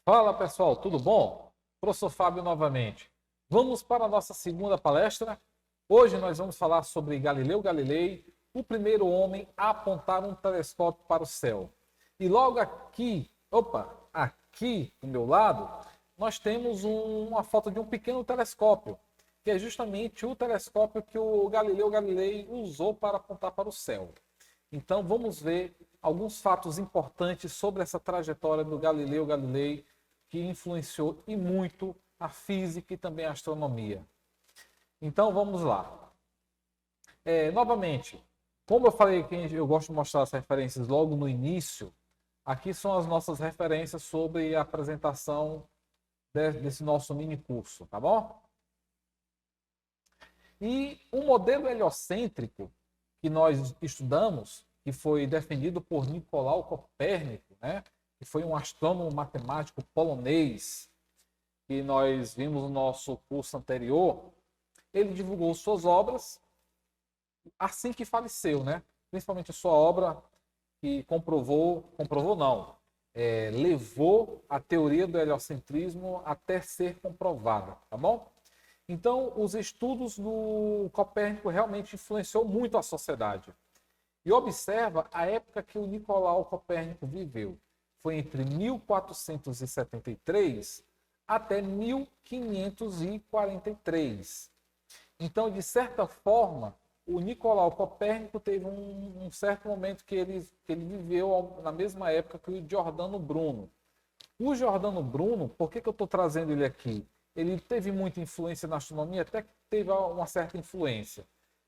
Fala pessoal, tudo bom? Professor Fábio novamente. Vamos para a nossa segunda palestra. Hoje nós vamos falar sobre Galileu Galilei, o primeiro homem a apontar um telescópio para o céu. E logo aqui do meu lado, nós temos uma foto de um pequeno telescópio, que é justamente o telescópio que o Galileu Galilei usou para apontar para o céu. Então vamos ver alguns fatos importantes sobre essa trajetória do Galileu Galilei, que influenciou e muito a física e também a astronomia. Então vamos lá. Novamente, como eu falei que eu gosto de mostrar as referências logo no início, aqui são as nossas referências sobre a apresentação desse nosso mini curso, tá bom? E o modelo heliocêntrico que nós estudamos, que foi defendido por Nicolau Copérnico, né? Que foi um astrônomo matemático polonês, que nós vimos no nosso curso anterior, ele divulgou suas obras assim que faleceu, né? Principalmente a sua obra que comprovou não, levou a teoria do heliocentrismo até ser comprovada, tá bom? Então, os estudos do Copérnico realmente influenciou muito a sociedade. E observa a época que o Nicolau Copérnico viveu. Foi entre 1473 até 1543. Então, de certa forma, o Nicolau Copérnico teve um certo momento que ele viveu na mesma época que o Giordano Bruno. O Giordano Bruno, por que eu estou trazendo ele aqui? Ele teve muita influência na astronomia, até que teve uma certa influência,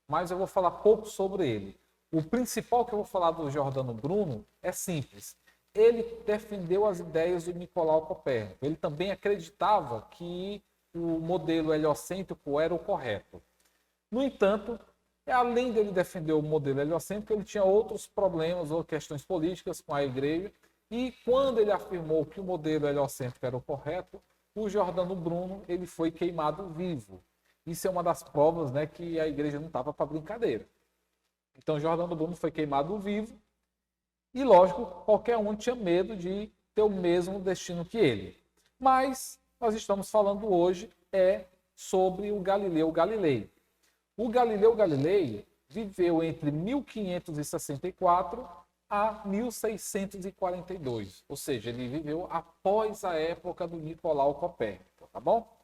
mas eu vou falar pouco sobre ele. O principal que eu vou falar do Giordano Bruno é simples. Ele defendeu as ideias do Nicolau Copérnico. Ele também acreditava que o modelo heliocêntrico era o correto. No entanto, além dele defender o modelo heliocêntrico, ele tinha outros problemas ou questões políticas com a igreja. E quando ele afirmou que o modelo heliocêntrico era o correto, o Giordano Bruno ele foi queimado vivo. Isso é uma das provas, né, que a igreja não estava para brincadeira. Então, Giordano Bruno foi queimado vivo e, lógico, qualquer um tinha medo de ter o mesmo destino que ele. Mas nós estamos falando hoje sobre o Galileu Galilei. O Galileu Galilei viveu entre 1564 a 1642, ou seja, ele viveu após a época do Nicolau Copérnico, tá bom?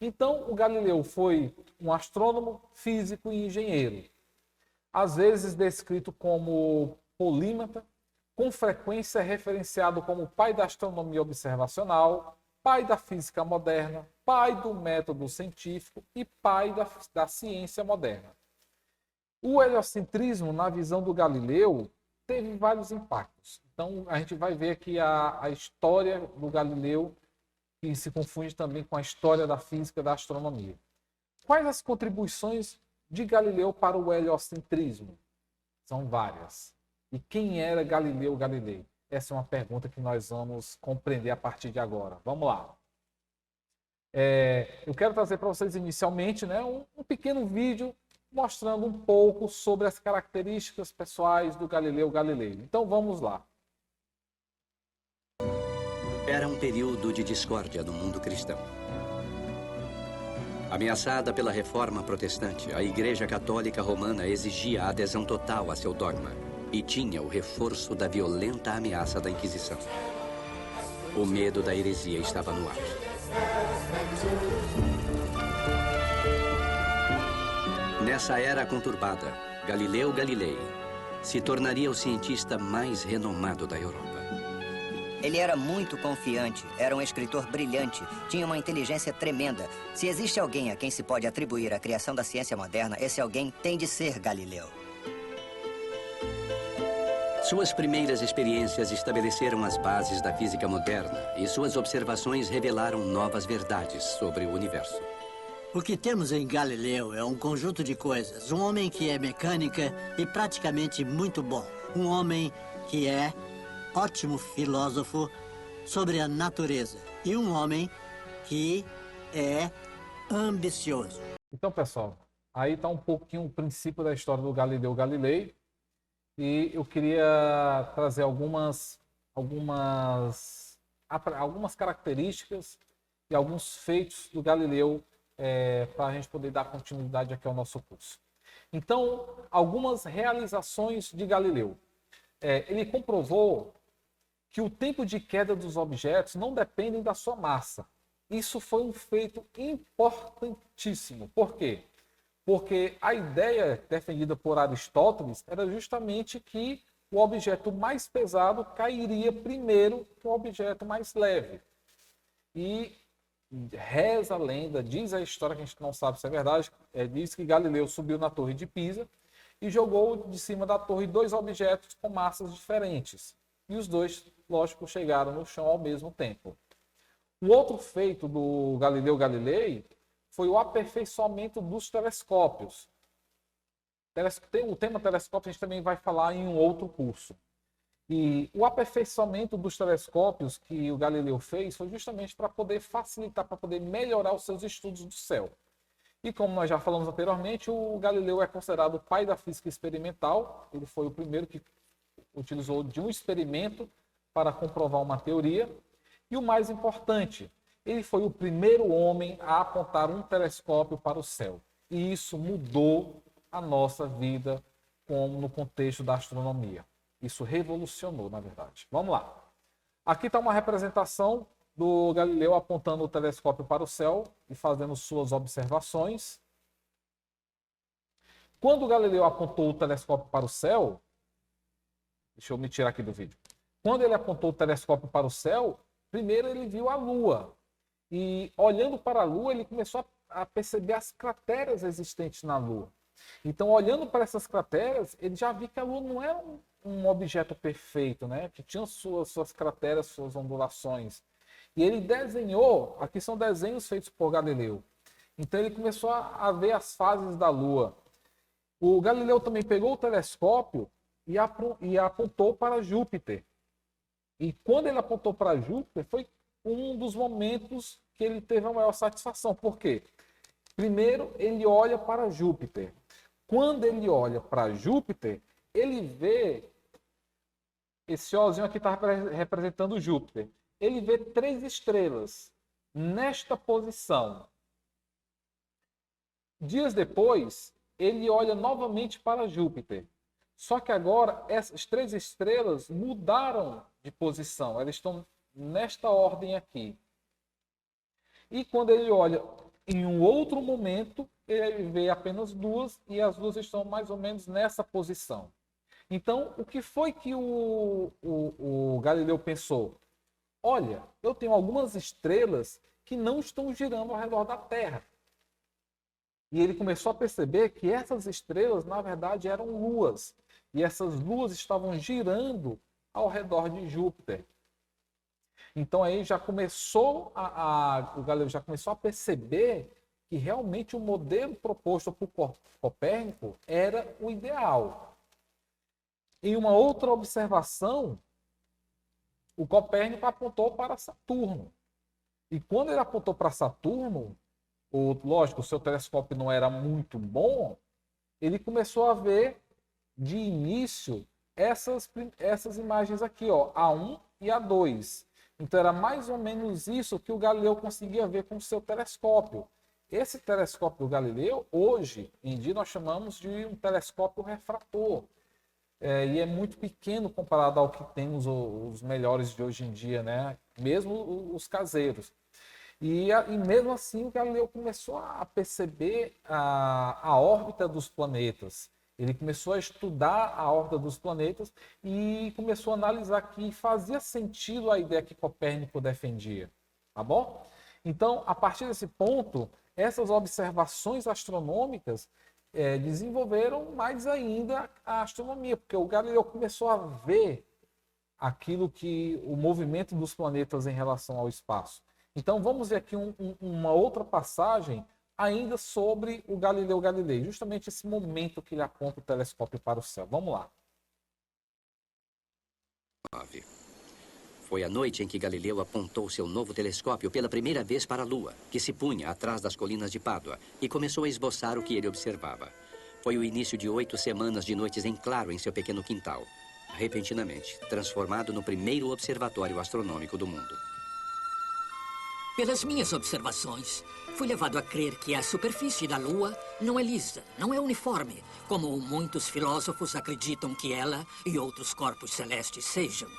Então, o Galileu foi um astrônomo, físico e engenheiro, às vezes descrito como polímata, com frequência referenciado como pai da astronomia observacional, pai da física moderna, pai do método científico e pai da ciência moderna. O heliocentrismo, na visão do Galileu, teve vários impactos. Então, a gente vai ver aqui a história do Galileu, que se confunde também com a história da física e da astronomia. Quais as contribuições de Galileu para o heliocentrismo? São várias. E quem era Galileu Galilei? Essa é uma pergunta que nós vamos compreender a partir de agora. Vamos lá. Eu quero trazer para vocês inicialmente, né, um pequeno vídeo mostrando um pouco sobre as características pessoais do Galileu Galilei. Então vamos lá. Era um período de discórdia no mundo cristão. Ameaçada pela reforma protestante, a Igreja Católica Romana exigia a adesão total a seu dogma e tinha o reforço da violenta ameaça da Inquisição. O medo da heresia estava no ar. Nessa era conturbada, Galileu Galilei se tornaria o cientista mais renomado da Europa. Ele era muito confiante, era um escritor brilhante, tinha uma inteligência tremenda. Se existe alguém a quem se pode atribuir a criação da ciência moderna, esse alguém tem de ser Galileu. Suas primeiras experiências estabeleceram as bases da física moderna e suas observações revelaram novas verdades sobre o universo. O que temos em Galileu é um conjunto de coisas. Um homem que é mecânica e praticamente muito bom. Um homem que é ótimo filósofo sobre a natureza. E um homem que é ambicioso. Então, pessoal, aí está um pouquinho o princípio da história do Galileu Galilei. E eu queria trazer algumas algumas características e alguns feitos do Galileu para a gente poder dar continuidade aqui ao nosso curso. Então, algumas realizações de Galileu. Ele comprovou que o tempo de queda dos objetos não depende da sua massa. Isso foi um feito importantíssimo. Por quê? Porque a ideia defendida por Aristóteles era justamente que o objeto mais pesado cairia primeiro que o objeto mais leve. E reza a lenda, diz a história, que a gente não sabe se é verdade, diz que Galileu subiu na Torre de Pisa e jogou de cima da torre 2 objetos com massas diferentes. E os dois, lógico, chegaram no chão ao mesmo tempo. O outro feito do Galileu Galilei foi o aperfeiçoamento dos telescópios. O tema telescópio a gente também vai falar em um outro curso. E o aperfeiçoamento dos telescópios que o Galileu fez foi justamente para poder facilitar, para poder melhorar os seus estudos do céu. E como nós já falamos anteriormente, o Galileu é considerado o pai da física experimental. Ele foi o primeiro que utilizou de um experimento para comprovar uma teoria. E o mais importante, ele foi o primeiro homem a apontar um telescópio para o céu. E isso mudou a nossa vida no contexto da astronomia. Isso revolucionou, na verdade. Vamos lá. Aqui está uma representação do Galileu apontando o telescópio para o céu e fazendo suas observações. Quando o Galileu apontou o telescópio para o céu, deixa eu me tirar aqui do vídeo. Quando ele apontou o telescópio para o céu, primeiro ele viu a Lua. E olhando para a Lua, ele começou a perceber as crateras existentes na Lua. Então, olhando para essas crateras, ele já viu que a Lua não era um objeto perfeito, né? Que tinha suas crateras, suas ondulações. E ele desenhou, aqui são desenhos feitos por Galileu. Então, ele começou a ver as fases da Lua. O Galileu também pegou o telescópio e apontou para Júpiter. E quando ele apontou para Júpiter, foi um dos momentos que ele teve a maior satisfação. Por quê? Primeiro, ele olha para Júpiter. Quando ele olha para Júpiter, ele vê, esse ózinho aqui está representando Júpiter. Ele vê 3 estrelas nesta posição. Dias depois, ele olha novamente para Júpiter. Só que agora, essas 3 estrelas mudaram de posição. Elas estão nesta ordem aqui. E quando ele olha em um outro momento, ele vê apenas 2 e as 2 estão mais ou menos nessa posição. Então, o que foi que o Galileu pensou? Olha, eu tenho algumas estrelas que não estão girando ao redor da Terra. E ele começou a perceber que essas estrelas, na verdade, eram luas. E essas luas estavam girando ao redor de Júpiter. Então aí já começou o Galileu já começou a perceber que realmente o modelo proposto por Copérnico era o ideal. Em uma outra observação, o Copérnico apontou para Saturno. E quando ele apontou para Saturno, lógico, o seu telescópio não era muito bom, ele começou a ver de início essas imagens aqui, ó, A1 e A2. Então era mais ou menos isso que o Galileu conseguia ver com o seu telescópio. Esse telescópio do Galileu, hoje em dia, nós chamamos de um telescópio refrator. E é muito pequeno comparado ao que temos os melhores de hoje em dia, né? Mesmo os caseiros. E mesmo assim o Galileu começou a perceber a órbita dos planetas. Ele começou a estudar a órbita dos planetas e começou a analisar que fazia sentido a ideia que Copérnico defendia. Tá bom? Então, a partir desse ponto, essas observações astronômicas desenvolveram mais ainda a astronomia, porque o Galileu começou a ver aquilo que o movimento dos planetas em relação ao espaço. Então, vamos ver aqui uma outra passagem ainda sobre o Galileu Galilei, justamente esse momento que ele aponta o telescópio para o céu. Vamos lá. Foi a noite em que Galileu apontou seu novo telescópio pela primeira vez para a Lua, que se punha atrás das colinas de Pádua, e começou a esboçar o que ele observava. Foi o início de 8 semanas de noites em claro em seu pequeno quintal, repentinamente transformado no primeiro observatório astronômico do mundo. Pelas minhas observações, fui levado a crer que a superfície da Lua não é lisa, não é uniforme, como muitos filósofos acreditam que ela e outros corpos celestes sejam.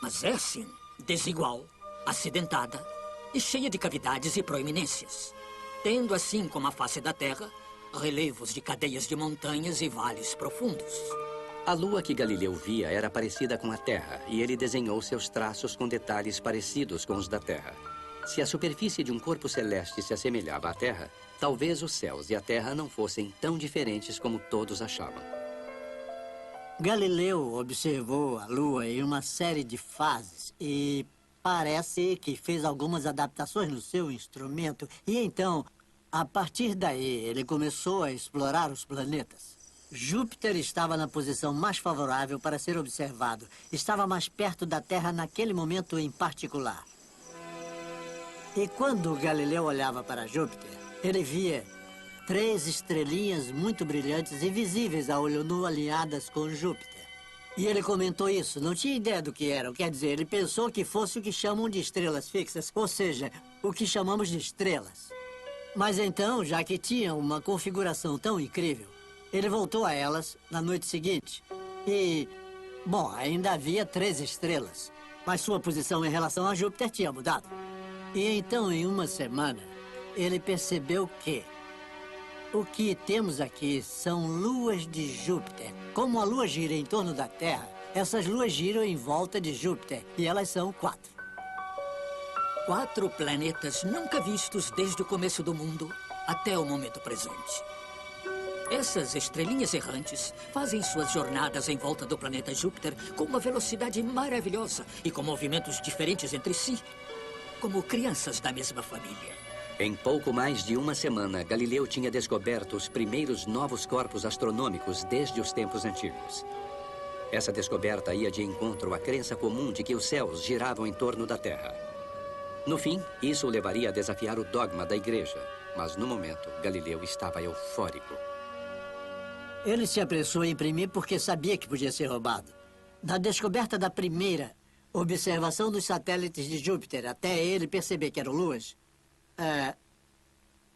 Mas é, sim, desigual, acidentada e cheia de cavidades e proeminências, tendo, assim como a face da Terra, relevos de cadeias de montanhas e vales profundos. A lua que Galileu via era parecida com a Terra, e ele desenhou seus traços com detalhes parecidos com os da Terra. Se a superfície de um corpo celeste se assemelhava à Terra, talvez os céus e a Terra não fossem tão diferentes como todos achavam. Galileu observou a Lua em uma série de fases e parece que fez algumas adaptações no seu instrumento. E então, a partir daí, ele começou a explorar os planetas. Júpiter estava na posição mais favorável para ser observado. Estava mais perto da Terra naquele momento em particular. E quando Galileu olhava para Júpiter, ele via 3 estrelinhas muito brilhantes e visíveis a olho nu alinhadas com Júpiter. E ele comentou isso, não tinha ideia do que eram. Quer dizer, ele pensou que fosse o que chamam de estrelas fixas, ou seja, o que chamamos de estrelas. Mas então, já que tinham uma configuração tão incrível, ele voltou a elas na noite seguinte. E, bom, ainda havia 3 estrelas, mas sua posição em relação a Júpiter tinha mudado. E então, em uma semana, ele percebeu que o que temos aqui são luas de Júpiter. Como a Lua gira em torno da Terra, essas luas giram em volta de Júpiter, e elas são 4. 4 planetas nunca vistos desde o começo do mundo até o momento presente. Essas estrelinhas errantes fazem suas jornadas em volta do planeta Júpiter com uma velocidade maravilhosa e com movimentos diferentes entre si, como crianças da mesma família. Em pouco mais de uma semana, Galileu tinha descoberto os primeiros novos corpos astronômicos desde os tempos antigos. Essa descoberta ia de encontro à crença comum de que os céus giravam em torno da Terra. No fim, isso o levaria a desafiar o dogma da Igreja, mas no momento, Galileu estava eufórico. Ele se apressou em imprimir porque sabia que podia ser roubado. Da descoberta da primeira observação dos satélites de Júpiter até ele perceber que eram luas,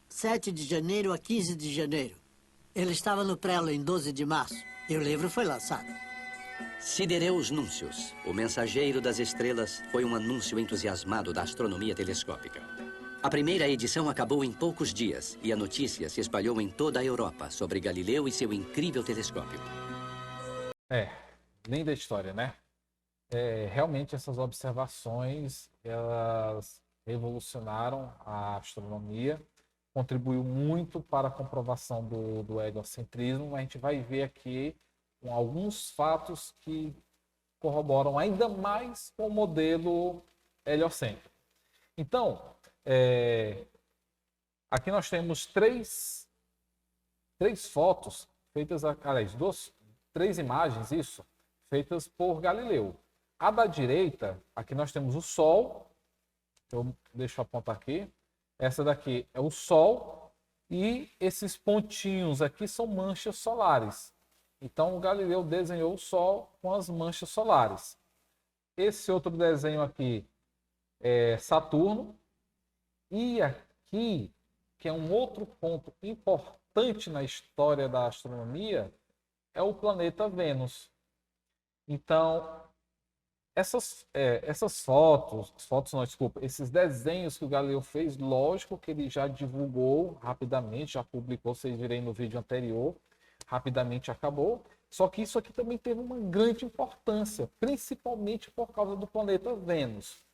7 de janeiro a 15 de janeiro. Ele estava no prelo em 12 de março e o livro foi lançado. Sidereus Núncios, o mensageiro das estrelas, foi um anúncio entusiasmado da astronomia telescópica. A primeira edição acabou em poucos dias e a notícia se espalhou em toda a Europa sobre Galileu e seu incrível telescópio. Linda história, né? Realmente essas observações, elas revolucionaram a astronomia, contribuiu muito para a comprovação do heliocentrismo. A gente vai ver aqui alguns fatos que corroboram ainda mais com o modelo heliocêntrico. Então, aqui nós temos três fotos feitas, aliás, 3 imagens, feitas por Galileu. A da direita, aqui nós temos o Sol, deixa eu apontar aqui, essa daqui é o Sol, e esses pontinhos aqui são manchas solares. Então, o Galileu desenhou o Sol com as manchas solares. Esse outro desenho aqui é Saturno. E aqui, que é um outro ponto importante na história da astronomia, é o planeta Vênus. Então, esses desenhos que o Galileu fez, lógico que ele já divulgou rapidamente, já publicou, vocês viram no vídeo anterior, rapidamente acabou. Só que isso aqui também teve uma grande importância, principalmente por causa do planeta Vênus.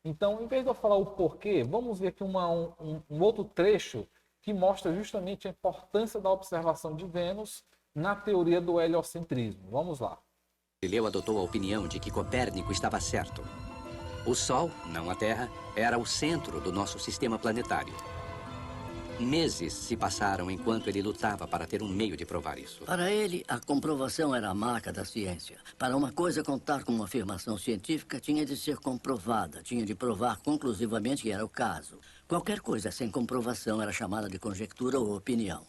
Então, em vez de eu falar o porquê, vamos ver aqui um outro trecho que mostra justamente a importância da observação de Vênus na teoria do heliocentrismo. Vamos lá. Galileu adotou a opinião de que Copérnico estava certo. O Sol, não a Terra, era o centro do nosso sistema planetário. Meses se passaram enquanto ele lutava para ter um meio de provar isso. Para ele, a comprovação era a marca da ciência. Para uma coisa contar com uma afirmação científica, tinha de ser comprovada. Tinha de provar conclusivamente que era o caso. Qualquer coisa sem comprovação era chamada de conjectura ou opinião.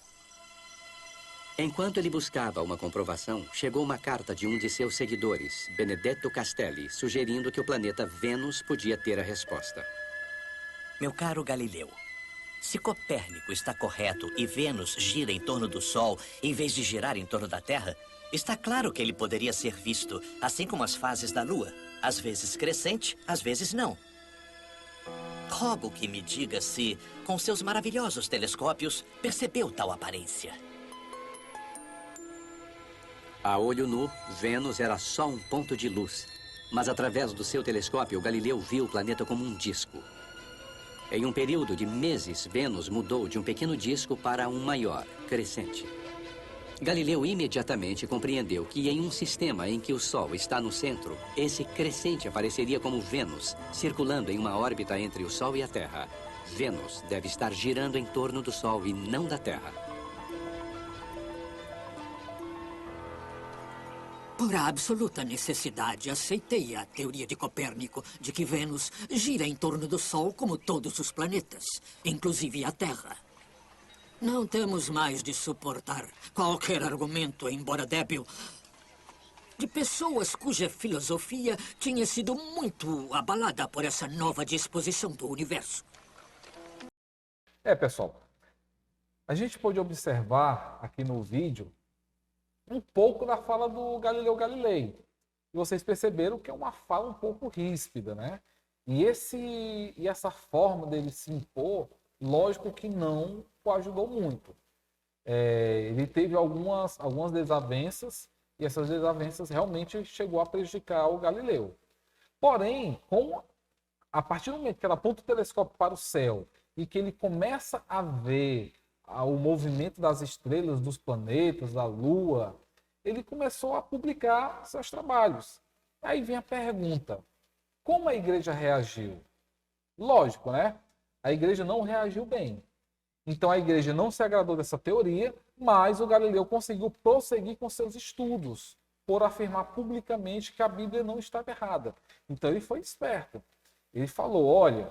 Enquanto ele buscava uma comprovação, chegou uma carta de um de seus seguidores, Benedetto Castelli, sugerindo que o planeta Vênus podia ter a resposta. Meu caro Galileu, se Copérnico está correto e Vênus gira em torno do Sol em vez de girar em torno da Terra, está claro que ele poderia ser visto, assim como as fases da Lua, às vezes crescente, às vezes não. Rogo que me diga se, com seus maravilhosos telescópios, percebeu tal aparência. A olho nu, Vênus era só um ponto de luz. Mas através do seu telescópio, Galileu viu o planeta como um disco. Em um período de meses, Vênus mudou de um pequeno disco para um maior, crescente. Galileu imediatamente compreendeu que em um sistema em que o Sol está no centro, esse crescente apareceria como Vênus, circulando em uma órbita entre o Sol e a Terra. Vênus deve estar girando em torno do Sol e não da Terra. Por absoluta necessidade, aceitei a teoria de Copérnico de que Vênus gira em torno do Sol como todos os planetas, inclusive a Terra. Não temos mais de suportar qualquer argumento, embora débil, de pessoas cuja filosofia tinha sido muito abalada por essa nova disposição do universo. Pessoal, a gente pode observar aqui no vídeo um pouco da fala do Galileu Galilei. E vocês perceberam que é uma fala um pouco ríspida, né? E essa forma dele se impor, lógico que não o ajudou muito. Ele teve algumas desavenças, e essas desavenças realmente chegou a prejudicar o Galileu. Porém, a partir do momento que ela aponta o telescópio para o céu e que ele começa a ver o movimento das estrelas, dos planetas, da Lua, ele começou a publicar seus trabalhos. Aí vem a pergunta: como a igreja reagiu? Lógico, né? A igreja não reagiu bem. Então a igreja não se agradou dessa teoria, mas o Galileu conseguiu prosseguir com seus estudos, por afirmar publicamente que a Bíblia não estava errada. Então ele foi esperto. Ele falou: olha,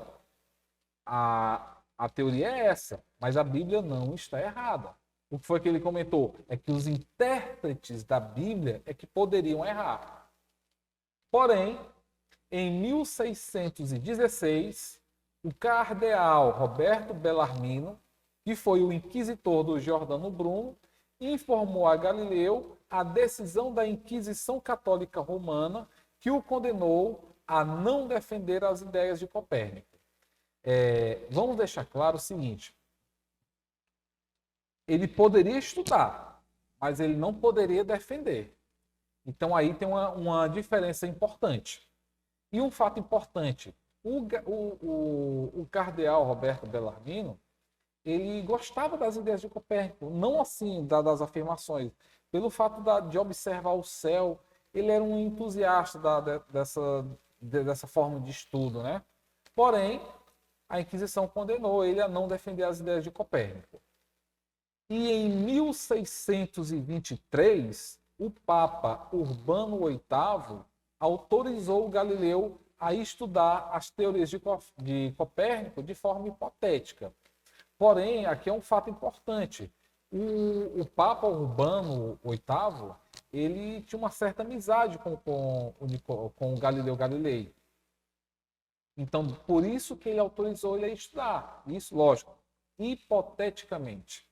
a teoria é essa, mas a Bíblia não está errada. O que foi que ele comentou? É que os intérpretes da Bíblia é que poderiam errar. Porém, em 1616, o cardeal Roberto Bellarmino, que foi o inquisitor do Giordano Bruno, informou a Galileu a decisão da Inquisição Católica Romana, que o condenou a não defender as ideias de Copérnico. Vamos deixar claro o seguinte: ele poderia estudar, mas ele não poderia defender. Então aí tem uma diferença importante. E um fato importante: o cardeal Roberto Bellarmino, ele gostava das ideias de Copérnico, não assim das afirmações. Pelo fato de observar o céu, ele era um entusiasta dessa forma de estudo, né? Porém, a Inquisição condenou ele a não defender as ideias de Copérnico. E em 1623, o Papa Urbano VIII autorizou o Galileu a estudar as teorias de Copérnico de forma hipotética. Porém, aqui é um fato importante. O Papa Urbano VIII, ele tinha uma certa amizade com o Galileu Galilei. Então, por isso que ele autorizou ele a estudar. Isso, lógico, hipoteticamente.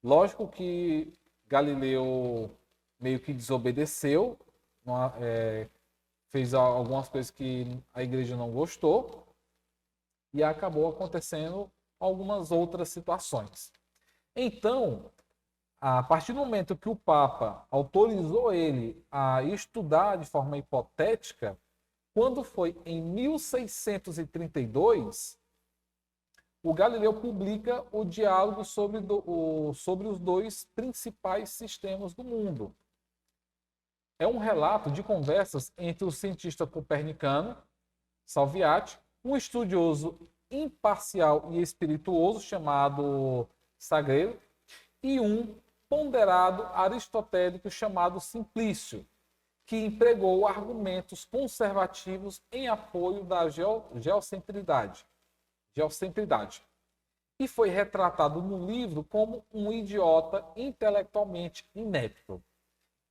Lógico que Galileu meio que desobedeceu, fez algumas coisas que a igreja não gostou, e acabou acontecendo algumas outras situações. Então, a partir do momento que o Papa autorizou ele a estudar de forma hipotética, quando foi em 1632, o Galileu publica o diálogo sobre os dois principais sistemas do mundo. É um relato de conversas entre o cientista copernicano, Salviati, um estudioso imparcial e espirituoso chamado Sagredo, e um ponderado aristotélico chamado Simplício, que empregou argumentos conservativos em apoio da geocentridade, e foi retratado no livro como um idiota intelectualmente inepto.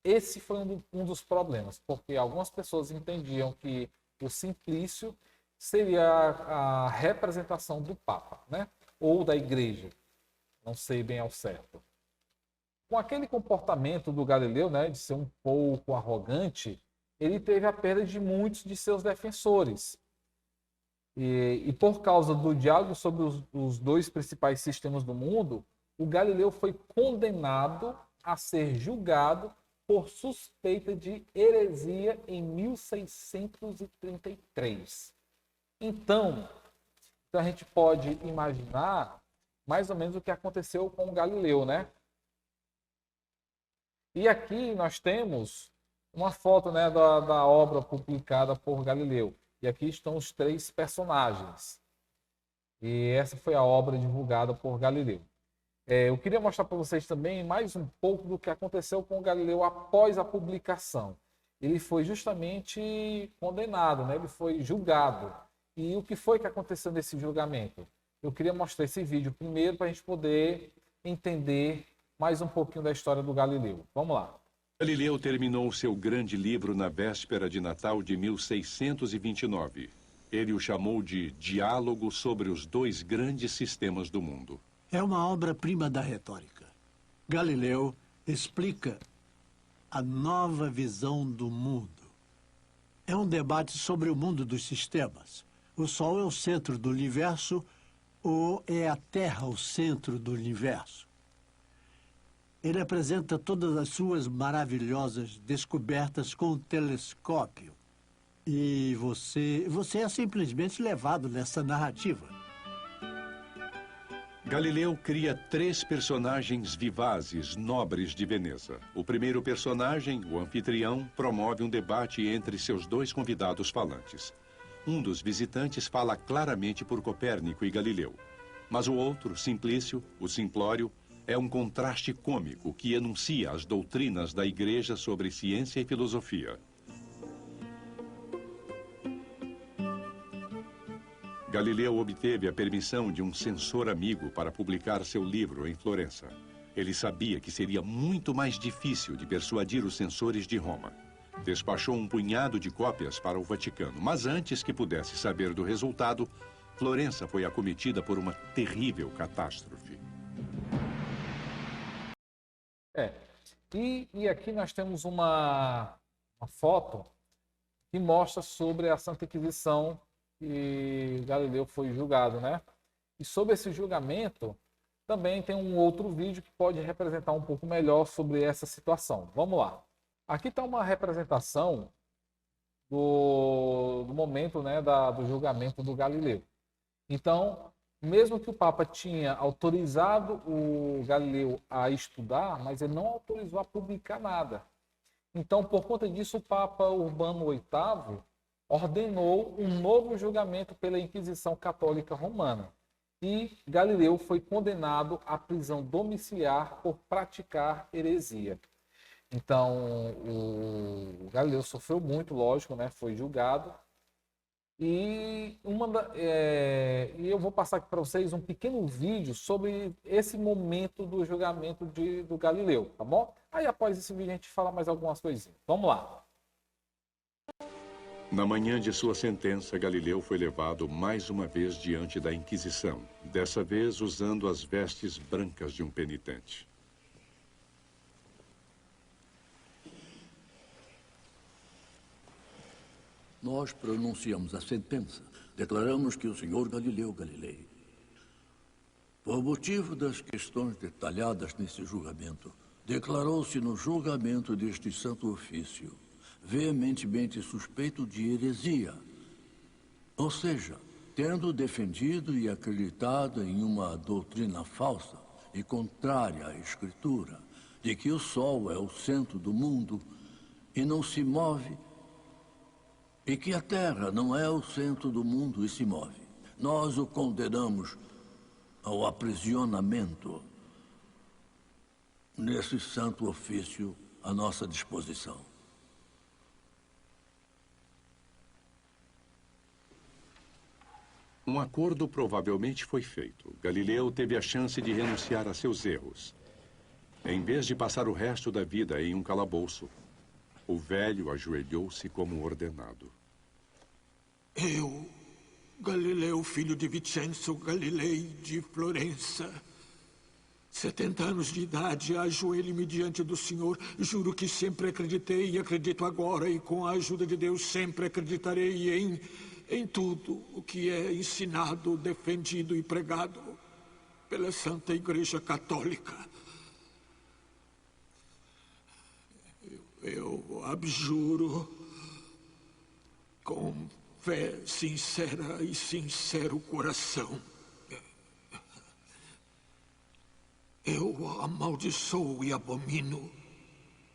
Esse foi um dos problemas, porque algumas pessoas entendiam que o Simplício seria a representação do Papa, né? Ou da Igreja, não sei bem ao certo. Com aquele comportamento do Galileu, né, de ser um pouco arrogante, ele teve a perda de muitos de seus defensores. E por causa do diálogo sobre os dois principais sistemas do mundo, o Galileu foi condenado a ser julgado por suspeita de heresia em 1633. Então a gente pode imaginar mais ou menos o que aconteceu com o Galileu, né? E aqui nós temos uma foto, né, da obra publicada por Galileu. E aqui estão os 3 personagens. E essa foi a obra divulgada por Galileu. Eu queria mostrar para vocês também mais um pouco do que aconteceu com o Galileu após a publicação. Ele foi justamente condenado, né? Ele foi julgado. E o que foi que aconteceu nesse julgamento? Eu queria mostrar esse vídeo primeiro para a gente poder entender mais um pouquinho da história do Galileu. Vamos lá. Galileu terminou seu grande livro na véspera de Natal de 1629. Ele o chamou de Diálogo sobre os dois grandes sistemas do mundo. É uma obra-prima da retórica. Galileu explica a nova visão do mundo. É um debate sobre o mundo dos sistemas. O Sol é o centro do universo ou é a Terra o centro do universo? Ele apresenta todas as suas maravilhosas descobertas com o telescópio. E você é simplesmente levado nessa narrativa. Galileu cria 3 personagens vivazes, nobres de Veneza. O primeiro personagem, o anfitrião, promove um debate entre seus 2 convidados falantes. Um dos visitantes fala claramente por Copérnico e Galileu. Mas o outro, Simplício, o simplório, é um contraste cômico que enuncia as doutrinas da Igreja sobre ciência e filosofia. Galileu obteve a permissão de um censor amigo para publicar seu livro em Florença. Ele sabia que seria muito mais difícil de persuadir os censores de Roma. Despachou um punhado de cópias para o Vaticano, mas antes que pudesse saber do resultado, Florença foi acometida por uma terrível catástrofe. E aqui nós temos uma foto que mostra sobre a Santa Inquisição e Galileu foi julgado, né? E sobre esse julgamento também tem um outro vídeo que pode representar um pouco melhor sobre essa situação. Vamos lá. Aqui está uma representação do momento, né, do julgamento do Galileu. Então, mesmo que o Papa tinha autorizado o Galileu a estudar, mas ele não autorizou a publicar nada. Então, por conta disso, o Papa Urbano VIII ordenou um novo julgamento pela Inquisição Católica Romana. E Galileu foi condenado à prisão domiciliar por praticar heresia. Então, o Galileu sofreu muito, lógico, né? Foi julgado. E eu vou passar aqui para vocês um pequeno vídeo sobre esse momento do julgamento do Galileu, tá bom? Aí após esse vídeo a gente fala mais algumas coisinhas. Vamos lá. Na manhã de sua sentença, Galileu foi levado mais uma vez diante da Inquisição, dessa vez usando as vestes brancas de um penitente. Nós pronunciamos a sentença. Declaramos que o senhor Galileu Galilei, por motivo das questões detalhadas nesse julgamento, declarou-se no julgamento deste santo ofício veementemente suspeito de heresia. Ou seja, tendo defendido e acreditado em uma doutrina falsa e contrária à Escritura, de que o Sol é o centro do mundo e não se move, e que a Terra não é o centro do mundo e se move. Nós o condenamos ao aprisionamento nesse santo ofício à nossa disposição. Um acordo provavelmente foi feito. Galileu teve a chance de renunciar a seus erros. Em vez de passar o resto da vida em um calabouço, o velho ajoelhou-se como ordenado. Eu Galileu, filho de Vincenzo Galilei de Florença. 70 anos de idade, ajoelhe-me diante do Senhor. Juro que sempre acreditei e acredito agora, e com a ajuda de Deus sempre acreditarei em tudo o que é ensinado, defendido e pregado pela Santa Igreja Católica. Eu abjuro com fé sincera e sincero coração. Eu amaldiçoo e abomino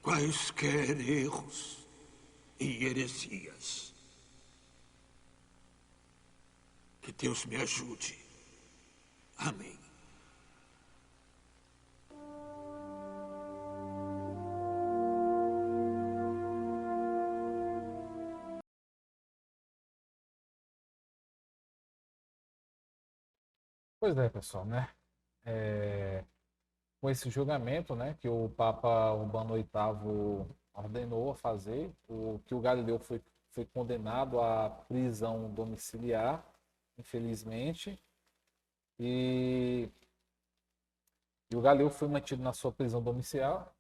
quaisquer erros e heresias. Que Deus me ajude. Amém. Pois é, pessoal, né? Com esse julgamento, né, que o Papa Urbano VIII ordenou a fazer, que o Galileu foi condenado à prisão domiciliar, infelizmente, e o Galileu foi mantido na sua prisão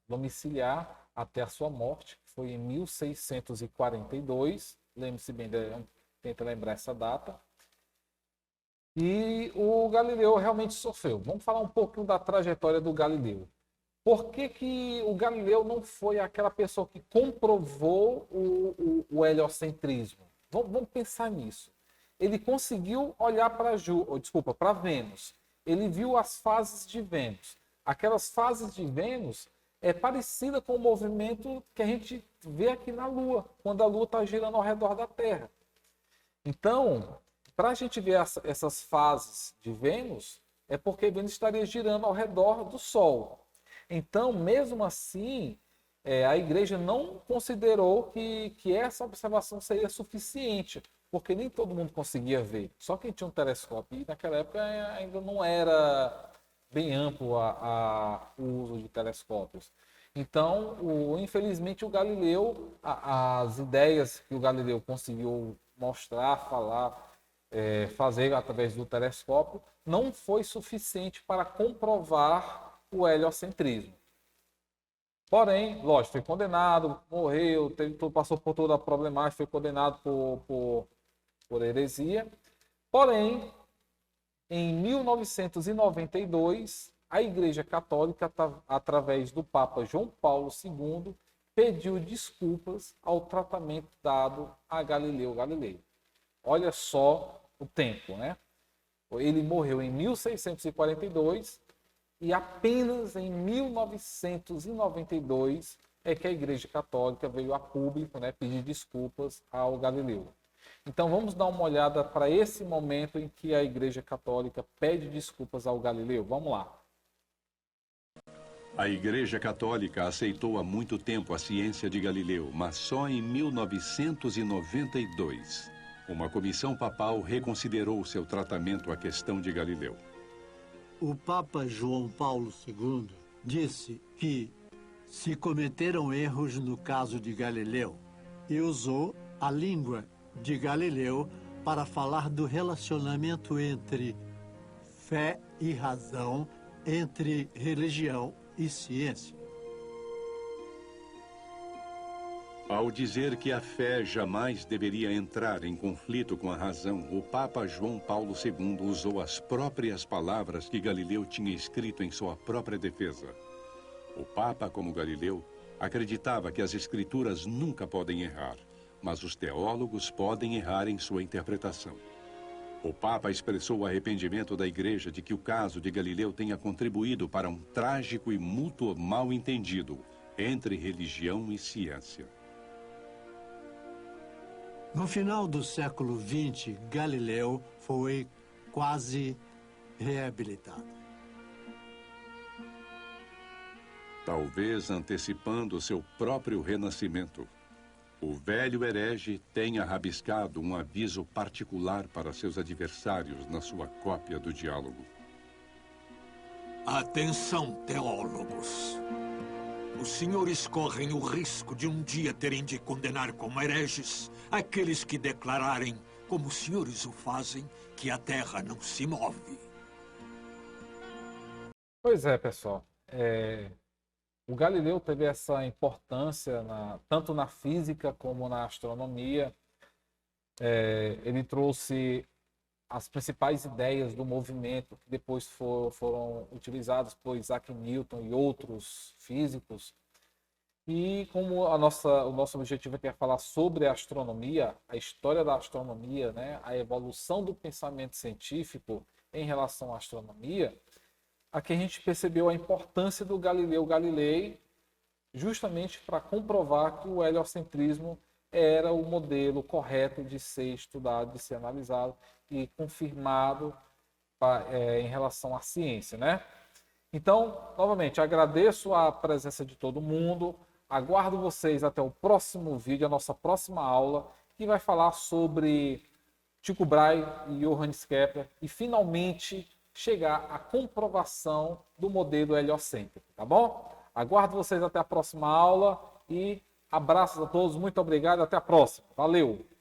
domiciliar até a sua morte, que foi em 1642, lembre-se bem, tenta lembrar essa data. E o Galileu realmente sofreu. Vamos falar um pouquinho da trajetória do Galileu. Por que o Galileu não foi aquela pessoa que comprovou o heliocentrismo? Vamos pensar nisso. Ele conseguiu olhar para Vênus. Ele viu as fases de Vênus. Aquelas fases de Vênus é parecida com o movimento que a gente vê aqui na Lua, quando a Lua está girando ao redor da Terra. Então, para a gente ver essas fases de Vênus, é porque Vênus estaria girando ao redor do Sol. Então, mesmo assim, a igreja não considerou que essa observação seria suficiente, porque nem todo mundo conseguia ver. Só quem tinha um telescópio, e naquela época ainda não era bem amplo o uso de telescópios. Então, infelizmente, o Galileu, as ideias que o Galileu conseguiu mostrar, falar, fazer através do telescópio, não foi suficiente para comprovar o heliocentrismo. Porém, lógico, foi condenado, morreu, passou por toda a problemática, foi condenado por heresia. Porém, em 1992, a Igreja Católica, através do Papa João Paulo II, pediu desculpas ao tratamento dado a Galileu Galilei. Olha só o tempo, né? Ele morreu em 1642 e apenas em 1992 é que a Igreja Católica veio a público, né, pedir desculpas ao Galileu. Então vamos dar uma olhada para esse momento em que a Igreja Católica pede desculpas ao Galileu. Vamos lá. A Igreja Católica aceitou há muito tempo a ciência de Galileu, mas só em 1992. Uma comissão papal reconsiderou seu tratamento à questão de Galileu. O Papa João Paulo II disse que se cometeram erros no caso de Galileu e usou a língua de Galileu para falar do relacionamento entre fé e razão, entre religião e ciência. Ao dizer que a fé jamais deveria entrar em conflito com a razão, o Papa João Paulo II usou as próprias palavras que Galileu tinha escrito em sua própria defesa. O Papa, como Galileu, acreditava que as Escrituras nunca podem errar, mas os teólogos podem errar em sua interpretação. O Papa expressou o arrependimento da Igreja de que o caso de Galileu tenha contribuído para um trágico e mútuo mal-entendido entre religião e ciência. No final do século XX, Galileu foi quase reabilitado. Talvez antecipando seu próprio renascimento, o velho herege tenha rabiscado um aviso particular para seus adversários na sua cópia do diálogo. Atenção, teólogos. Os senhores correm o risco de um dia terem de condenar como hereges aqueles que declararem como os senhores o fazem, que a Terra não se move. Pois é, pessoal. O Galileu teve essa importância tanto na física como na astronomia. Ele trouxe as principais ideias do movimento que depois foram utilizadas por Isaac Newton e outros físicos. E como o nosso objetivo aqui é falar sobre a astronomia, a história da astronomia, né, a evolução do pensamento científico em relação à astronomia, aqui a gente percebeu a importância do Galileu Galilei justamente para comprovar que o heliocentrismo era o modelo correto de ser estudado, de ser analisado e confirmado em relação à ciência, né? Então, novamente, agradeço a presença de todo mundo. Aguardo vocês até o próximo vídeo, a nossa próxima aula, que vai falar sobre Tycho Brahe e Johannes Kepler e finalmente chegar à comprovação do modelo heliocêntrico, tá bom? Aguardo vocês até a próxima aula e abraços a todos, muito obrigado, até a próxima. Valeu!